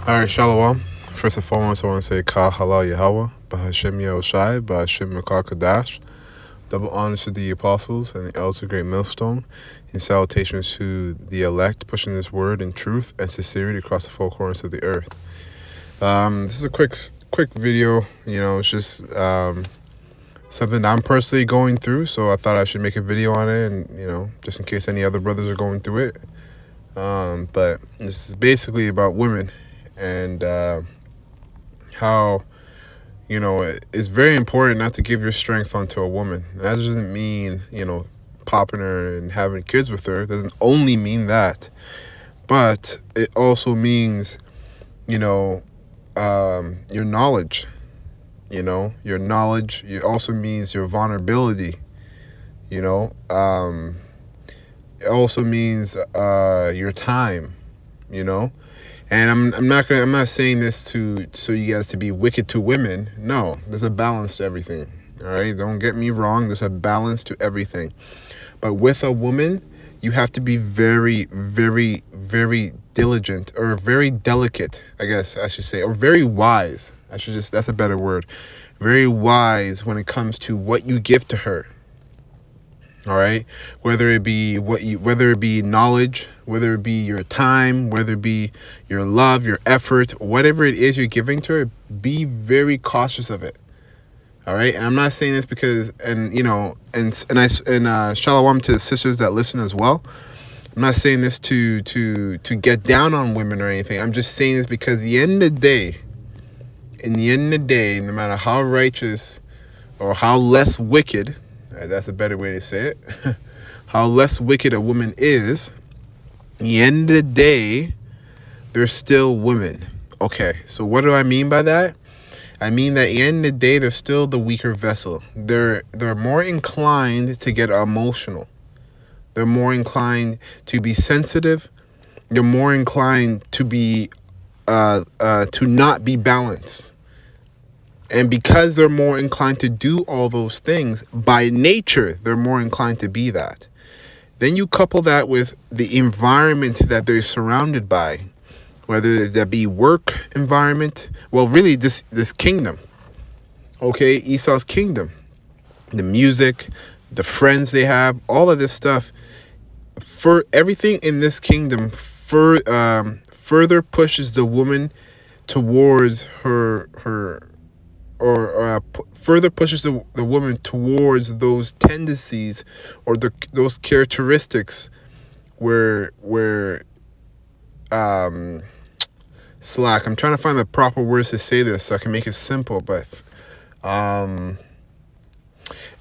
All right, Shalom. First and foremost, I want to say Ka Halal Yahweh, Bahashem Yahushai, Bahashem Makar Kadash. Double honors to the apostles and the elders of Great Millstone, and salutations to the elect, pushing this word in truth and sincerity across the four corners of the earth. This is a quick video. It's just something I'm personally going through, so I thought I should make a video on it, and just in case any other brothers are going through it. But this is basically about women and how it's very important not to give your strength onto a woman. That doesn't mean popping her and having kids with her. It doesn't only mean that, but it also means your knowledge. Your knowledge. It also means your vulnerability. It also means your time. And I'm not saying this so you guys to be wicked to women. No, there's a balance to everything. All right, don't get me wrong. There's a balance to everything. But with a woman, you have to be very, very, very diligent, or very delicate, I guess I should say, or very wise. That's a better word. Very wise when it comes to what you give to her. All right, whether it be knowledge, whether it be your time, whether it be your love, your effort, whatever it is you're giving to her, be very cautious of it. All right, and I'm not saying this because, and shalom to the sisters that listen as well. I'm not saying this to get down on women or anything. I'm just saying this because in the end of the day, no matter how righteous or how less wicked, that's a better way to say it, how less wicked a woman is, at the end of the day, they're still women. Okay, so what do I mean by that? I mean that at the end of the day, they're still the weaker vessel. They're more inclined to get emotional. They're more inclined to be sensitive. They're more inclined to be to not be balanced. And because they're more inclined to do all those things, by nature, they're more inclined to be that. Then you couple that with the environment that they're surrounded by, whether that be work environment, well, really this kingdom, okay, Esau's kingdom, the music, the friends they have, all of this stuff, for everything in this kingdom, further pushes the woman towards further pushes the woman towards those tendencies or those characteristics where slack. I'm trying to find the proper words to say this so I can make it simple, but I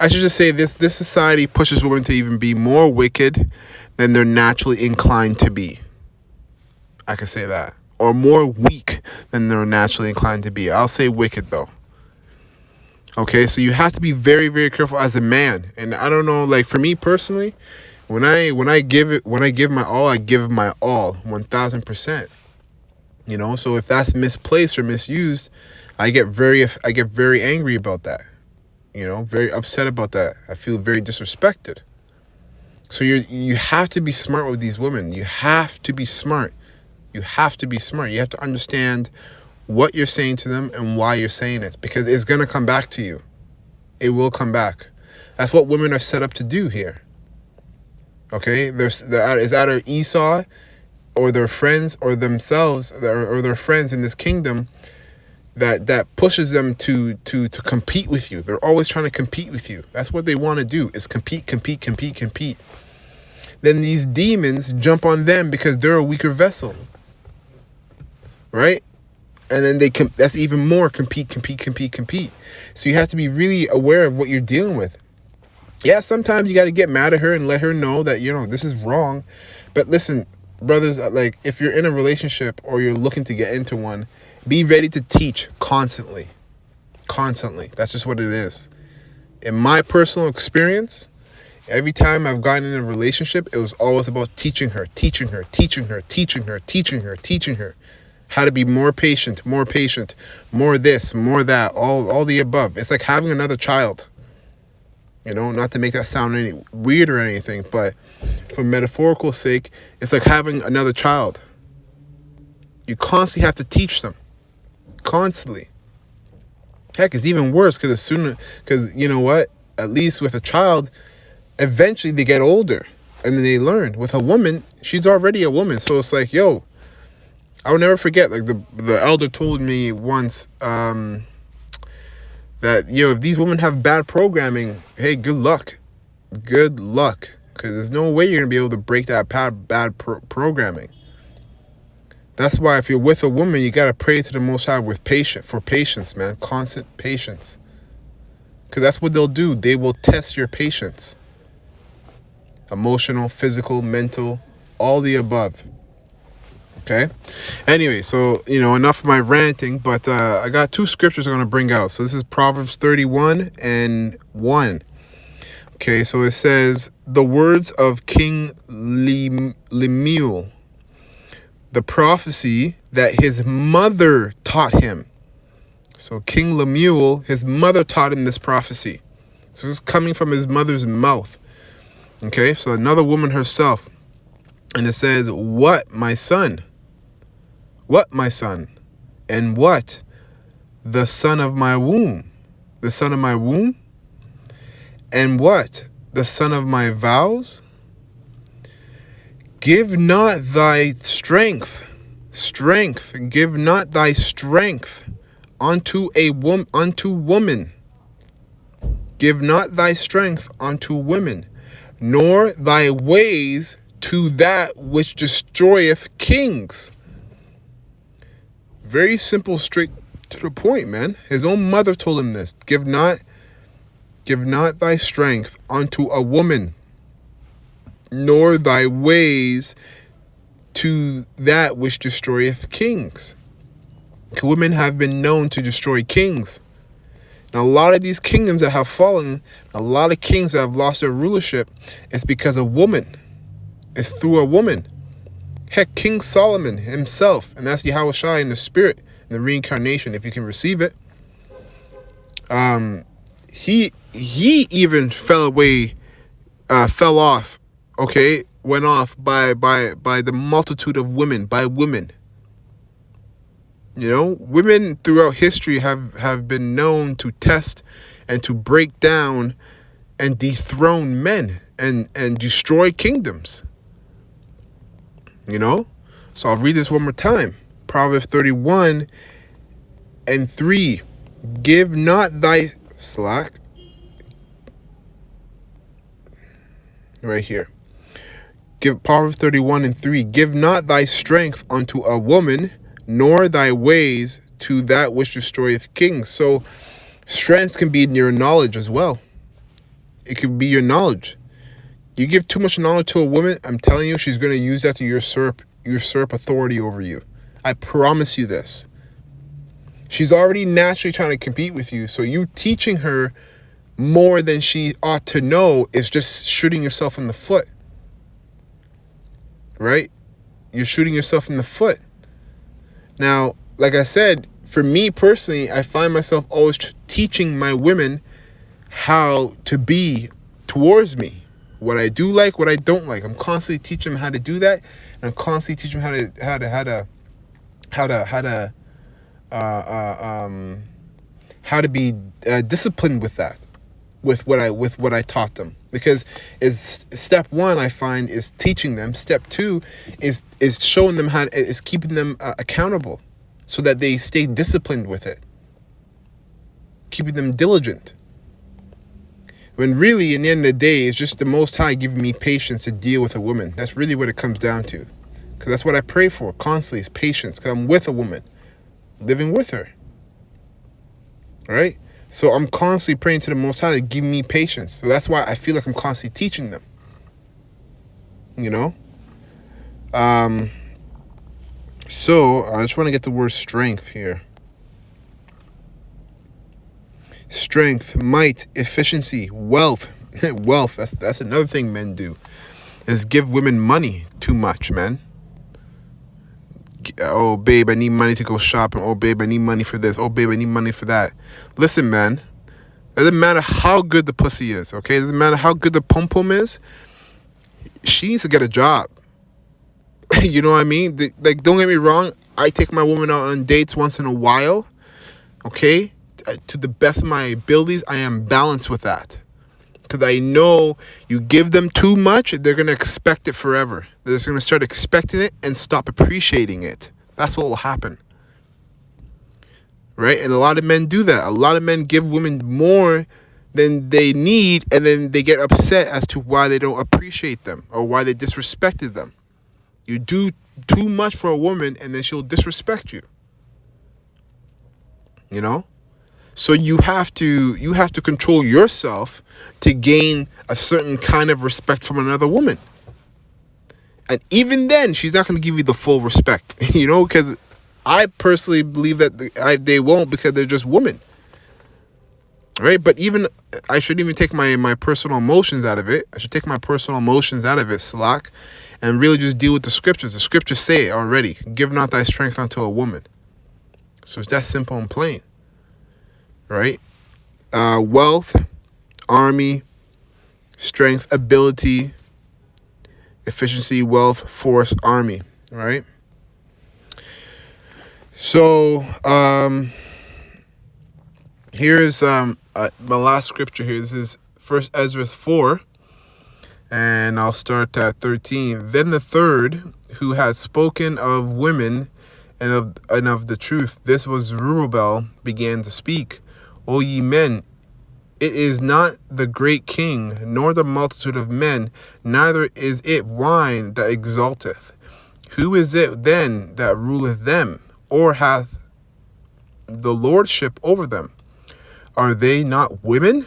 should just say this society pushes women to even be more wicked than they're naturally inclined to be. I could say that. Or more weak than they're naturally inclined to be. I'll say wicked though. Okay, so you have to be very, very careful as a man. And I don't know, like for me personally, when I give my all, I give my all, 1,000%. So if that's misplaced or misused, I get very angry about that. Very upset about that. I feel very disrespected. So you have to be smart with these women. You have to be smart. You have to be smart. You have to understand what you're saying to them and why you're saying it, because it's going to come back to you. It will come back. That's what women are set up to do here. Okay? It's either Esau or their friends or themselves or their friends in this kingdom that pushes them to compete with you. They're always trying to compete with you. That's what they want to do, is compete. Then these demons jump on them because they're a weaker vessel. Right? And then that's even more compete. So you have to be really aware of what you're dealing with. Yeah, sometimes you got to get mad at her and let her know that, this is wrong. But listen, brothers, like if you're in a relationship or you're looking to get into one, be ready to teach constantly. That's just what it is. In my personal experience, every time I've gotten in a relationship, it was always about teaching her. How to be more patient, more this, more that, all the above. It's like having another child. Not to make that sound any weird or anything, but for metaphorical sake, it's like having another child. You constantly have to teach them. Constantly. Heck, it's even worse because you know what? At least with a child, eventually they get older and then they learn. With a woman, she's already a woman. So it's like, yo, I will never forget, like the elder told me once, that, if these women have bad programming, hey, good luck. Good luck. Because there's no way you're going to be able to break that bad programming. That's why if you're with a woman, you got to pray to the Most High for patience, man. Constant patience. Because that's what they'll do. They will test your patience. Emotional, physical, mental, all the above. Okay? Anyway, so, enough of my ranting, but I got 2 scriptures I'm going to bring out. So this is Proverbs 31 and 1. Okay, so it says, the words of King Lemuel, the prophecy that his mother taught him. So King Lemuel, his mother taught him this prophecy. So it's coming from his mother's mouth. Okay, so another woman herself. And it says, what, my son? What, my son? And what? The son of my womb. The son of my womb? And what? The son of my vows? Give not thy strength, give not thy strength unto woman. Give not thy strength unto women, nor thy ways to that which destroyeth kings. Very simple, straight to the point, man. His own mother told him this. Give not thy strength unto a woman, nor thy ways to that which destroyeth kings. Women have been known to destroy kings. Now, a lot of these kingdoms that have fallen, a lot of kings that have lost their rulership, it's because of woman. It's through a woman. Heck, King Solomon himself, and that's Yahweh Shai in the spirit, in the reincarnation, if you can receive it. He even fell off, okay, went off by the multitude of women, by women. Women throughout history have been known to test and to break down and dethrone men and destroy kingdoms. So I'll read this one more time. Proverbs 31 and 3. Give not thy slack. Right here. Proverbs 31 and 3. Give not thy strength unto a woman, nor thy ways to that which destroyeth kings. So strength can be in your knowledge as well. It could be your knowledge. You give too much knowledge to a woman, I'm telling you, she's going to use that to usurp authority over you. I promise you this. She's already naturally trying to compete with you, so you teaching her more than she ought to know is just shooting yourself in the foot. Right? You're shooting yourself in the foot. Now, like I said, for me personally, I find myself always teaching my women how to be towards me. What I do like, what I don't like. I'm constantly teaching them how to do that, and I'm constantly teaching them how to be disciplined with that, with what I taught them. Because is step 1, I find, is teaching them. Step 2 is showing them is keeping them accountable, so that they stay disciplined with it, keeping them diligent. When really, in the end of the day, it's just the Most High giving me patience to deal with a woman. That's really what it comes down to. Because that's what I pray for constantly, is patience. Because I'm with a woman, living with her. All right? So I'm constantly praying to the Most High to give me patience. So that's why I feel like I'm constantly teaching them. So I just want to get the word strength here. Strength, might, efficiency, wealth. Wealth, that's another thing men do, is give women money too much, man. Oh, babe, I need money to go shopping. Oh, babe, I need money for this. Oh, babe, I need money for that. Listen, man, it doesn't matter how good the pussy is, okay? It doesn't matter how good the pom-pom is. She needs to get a job. You know what I mean? Like, don't get me wrong. I take my woman out on dates once in a while, okay? To the best of my abilities, I am balanced with that. Because I know you give them too much, they're going to expect it forever. They're just going to start expecting it and stop appreciating it. That's what will happen. Right? And a lot of men do that. A lot of men give women more than they need, and then they get upset as to why they don't appreciate them or why they disrespected them. You do too much for a woman, and then she'll disrespect you. You know? So you have to control yourself to gain a certain kind of respect from another woman. And even then, she's not going to give you the full respect, you know, because I personally believe that they won't, because they're just women. Right? But even, I shouldn't even take my personal emotions out of it. I should take my personal emotions out of it, Slack, and really just deal with the scriptures. The scriptures say it already. Give not thy strength unto a woman. So it's that simple and plain. Right? Wealth, army, strength, ability, efficiency, wealth, force, army. Right? So, here's my last scripture here. This is 1 Ezra 4, and I'll start at 13. Then the third, who had spoken of women and of the truth, this was Zerubbabel, began to speak. O ye men, it is not the great king, nor the multitude of men, neither is it wine that exalteth. Who is it then that ruleth them, or hath the lordship over them? Are they not women?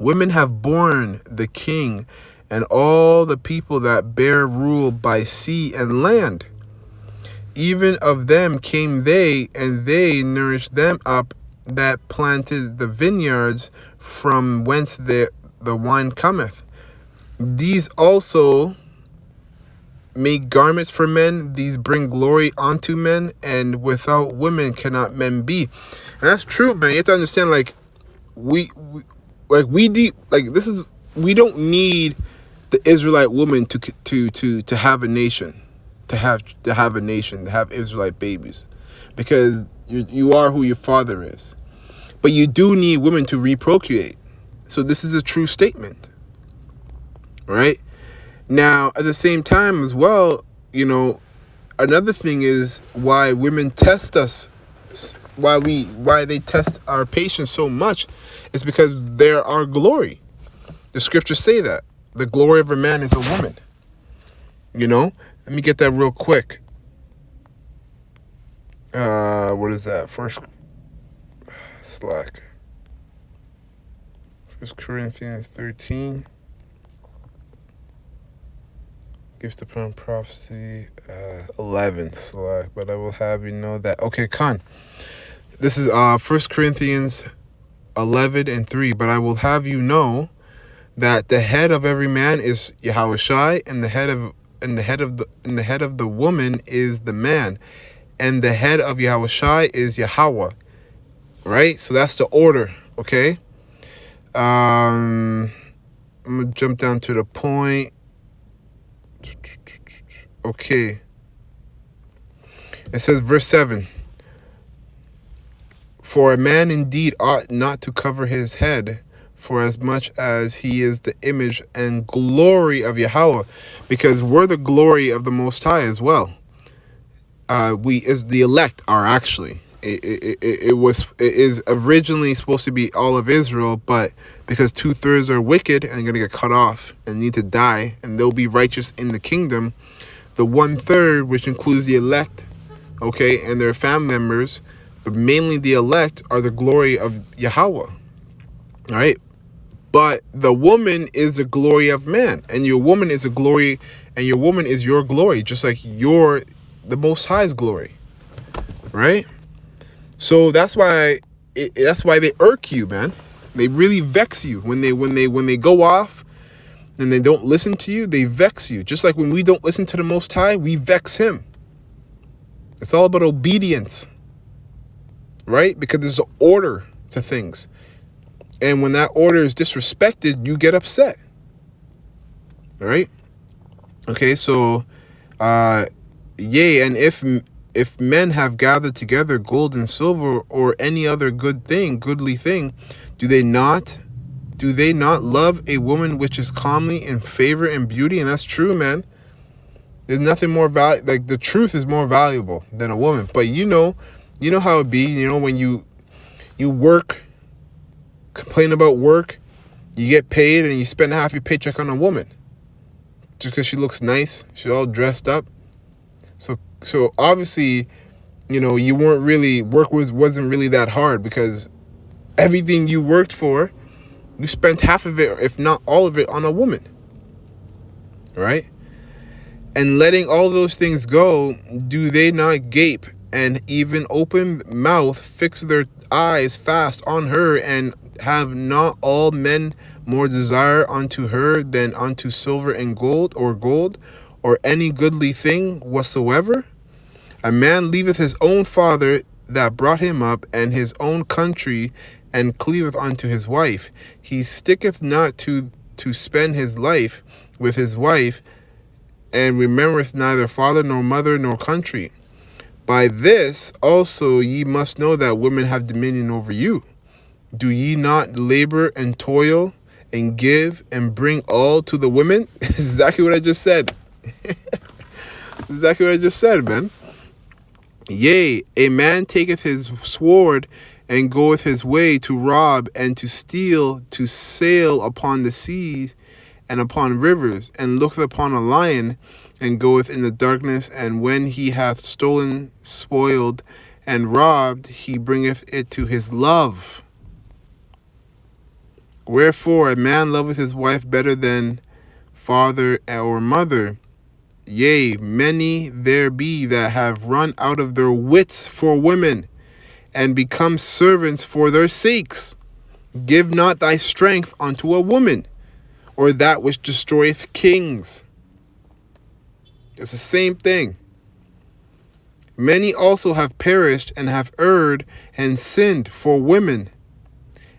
Women have borne the king and all the people that bear rule by sea and land. Even of them came they, and they nourished them up that planted the vineyards, from whence the wine cometh. These also make garments for men, these bring glory unto men, and without women cannot men be. And that's true, man. You have to understand, like, we don't need the Israelite woman to have a nation, to have Israelite babies, because you are who your father is. But you do need women to reprocreate. So this is a true statement, right? Now, at the same time as well, you know, another thing is why women test us, why they test our patience so much, is because they're our glory. The scriptures say that the glory of a man is a woman. You know, let me get that real quick. What is that? First Corinthians 13. Gives the prophecy 11 Slack, but I will have you know that. Okay, Khan. This is 1 Corinthians 11 and 3. But I will have you know that the head of every man is Yahushai, and the head of the woman is the man, and the head of Yahushai is Yahweh. Right? So that's the order. Okay. I'm gonna jump down to the point. Okay. It says, verse 7. For a man indeed ought not to cover his head, for as much as he is the image and glory of Yahweh, because we're the glory of the Most High as well. The elect are actually. It is originally supposed to be all of Israel, but because 2/3 are wicked and going to get cut off and need to die, and they'll be righteous in the kingdom, the 1/3, which includes the elect, okay, and their family members, but mainly the elect, are the glory of Yahweh. All right, but the woman is the glory of man, and your woman is a glory, and your woman is your glory, just like you're the Most High's glory, right? So that's why they irk you, man. They really vex you when they go off and they don't listen to you. They vex you, just like when we don't listen to the Most High, we vex Him. It's all about obedience, right? Because there's an order to things, and when that order is disrespected, you get upset. All right. Okay. So, yea, and if men have gathered together gold and silver or any other goodly thing, do they not love a woman which is comely in favor and beauty? And that's true, man. There's nothing more like the truth is more valuable than a woman. But you know how it be. You know, when you work, complain about work, you get paid and you spend half your paycheck on a woman just because she looks nice, she's all dressed up. So obviously, you know, you weren't really wasn't really that hard, because everything you worked for, you spent half of it, if not all of it, on a woman, right? And letting all those things go, do they not gape and even open mouth, fix their eyes fast on her, and have not all men more desire unto her than unto silver and gold, or any goodly thing whatsoever? A man leaveth his own father that brought him up, and his own country, and cleaveth unto his wife. He sticketh not to spend his life with his wife, and remembereth neither father nor mother nor country. By this also ye must know that women have dominion over you. Do ye not labor and toil and give and bring all to the women? Exactly what I just said. Exactly what I just said, man. Yea, a man taketh his sword and goeth his way to rob and to steal, to sail upon the seas and upon rivers, and looketh upon a lion, and goeth in the darkness, and when he hath stolen, spoiled, and robbed, he bringeth it to his love. Wherefore a man loveth his wife better than father or mother. Yea, many there be that have run out of their wits for women, and become servants for their sakes. Give not thy strength unto a woman, or that which destroyeth kings. It's the same thing. Many also have perished and have erred and sinned for women.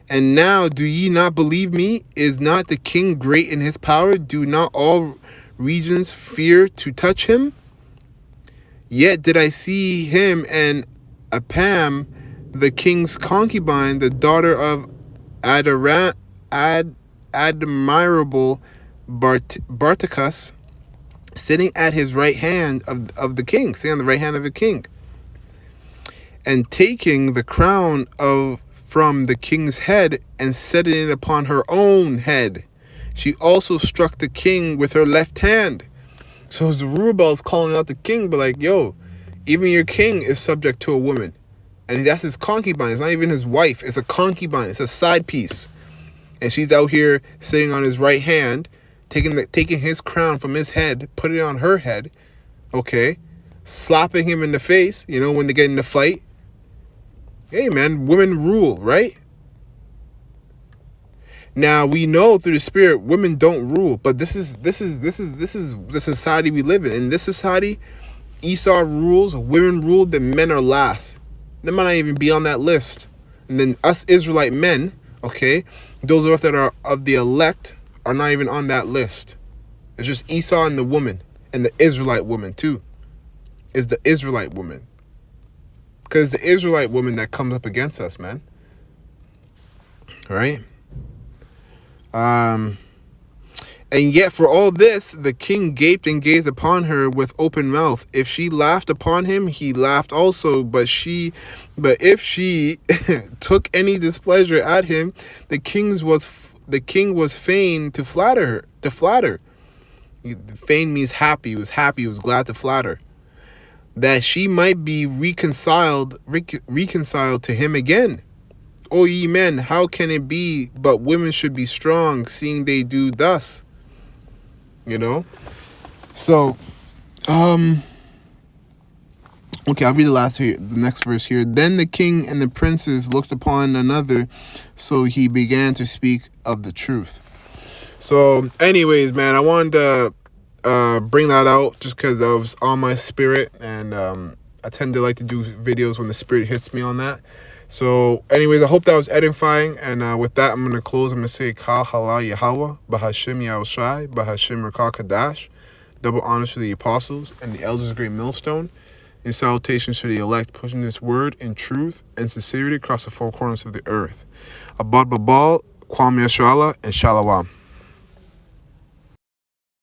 And now do ye not believe me? Is not the king great in his power? Do not all regions fear to touch him? Yet did I see him and Apam, the king's concubine, the daughter of admirable Barticus, sitting at his right hand of the king, sitting on the right hand of the king, and taking the crown from the king's head and setting it upon her own head. She also struck the king with her left hand. So Zerubbabel is calling out the king, but like, yo, even your king is subject to a woman. And that's his concubine. It's not even his wife. It's a concubine. It's a side piece. And she's out here sitting on his right hand, taking his crown from his head, putting it on her head, okay? Slapping him in the face, you know, when they get in the fight. Hey, man, women rule, right? Now, we know through the spirit, women don't rule, but this is the society we live in. In this society, Esau rules, women rule, then men are last. They might not even be on that list. And then us Israelite men, okay, those of us that are of the elect are not even on that list. It's just Esau and the woman, and the Israelite woman too. Is the Israelite woman. Because it's the Israelite woman that comes up against us, man. All right? And yet for all this, the king gaped and gazed upon her with open mouth. If she laughed upon him, he laughed also. But if she took any displeasure at him, the king was fain to flatter her. To flatter. Fain means happy. He was happy. He was glad to flatter. That she might be reconciled to him again. O ye men, how can it be but women should be strong, seeing they do thus? You know? So, okay, I'll read the next verse here. Then the king and the princes looked upon another, so he began to speak of the truth. So, anyways, man, I wanted to bring that out just because I was on my spirit, and I tend to like to do videos when the spirit hits me on that. So anyways, I hope that was edifying, and with that, I'm going to close. I'm going to say Kal Hala Yahweh, Bahashim Yahushai, Bahashim Rakal Kadash. Double honors to the apostles and the elders of Great Millstone. and salutations for the elect, pushing this word in truth and sincerity across the four corners of the earth. Abad Babal, Kwame Yashala, and Shalawam.